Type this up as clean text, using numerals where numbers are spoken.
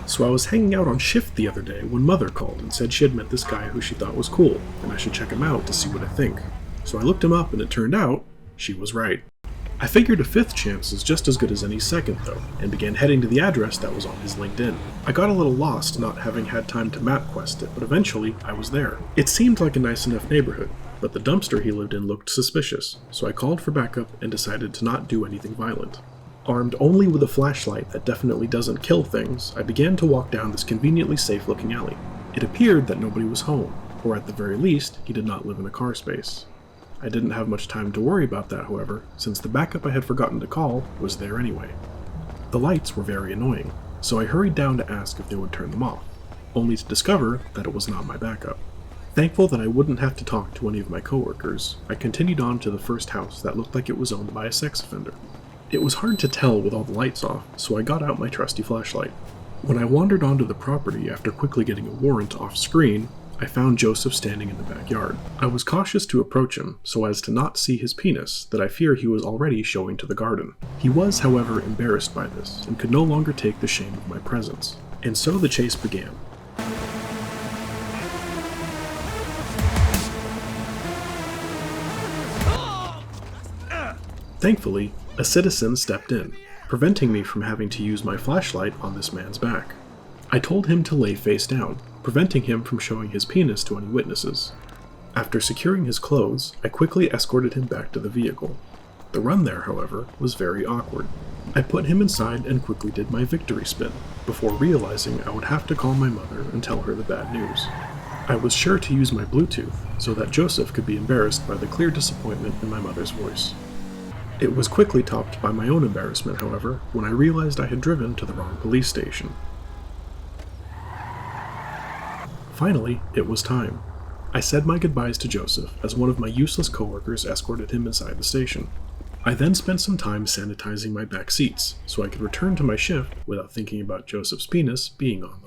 So I was hanging out on shift the other day when Mother called and said she had met this guy who she thought was cool, and I should check him out to see what I think. So I looked him up and it turned out, she was right. I figured a fifth chance is just as good as any second though, and began heading to the address that was on his LinkedIn. I got a little lost not having had time to map quest it, but eventually I was there. It seemed like a nice enough neighborhood, but the dumpster he lived in looked suspicious, so I called for backup and decided to not do anything violent. Armed only with a flashlight that definitely doesn't kill things, I began to walk down this conveniently safe-looking alley. It appeared that nobody was home, or at the very least, he did not live in a car space. I didn't have much time to worry about that, however, since the backup I had forgotten to call was there anyway. The lights were very annoying, so I hurried down to ask if they would turn them off, only to discover that it was not my backup. Thankful that I wouldn't have to talk to any of my coworkers, I continued on to the first house that looked like it was owned by a sex offender. It was hard to tell with all the lights off, so I got out my trusty flashlight. When I wandered onto the property after quickly getting a warrant off screen, I found Joseph standing in the backyard. I was cautious to approach him so as to not see his penis that I fear he was already showing to the garden. He was, however, embarrassed by this and could no longer take the shame of my presence. And so the chase began. Thankfully, a citizen stepped in, preventing me from having to use my flashlight on this man's back. I told him to lay face down, preventing him from showing his penis to any witnesses. After securing his clothes, I quickly escorted him back to the vehicle. The run there, however, was very awkward. I put him inside and quickly did my victory spin, before realizing I would have to call my mother and tell her the bad news. I was sure to use my Bluetooth, so that Joseph could be embarrassed by the clear disappointment in my mother's voice. It was quickly topped by my own embarrassment, however, when I realized I had driven to the wrong police station. Finally, it was time. I said my goodbyes to Joseph as one of my useless coworkers escorted him inside the station. I then spent some time sanitizing my back seats so I could return to my shift without thinking about Joseph's penis being on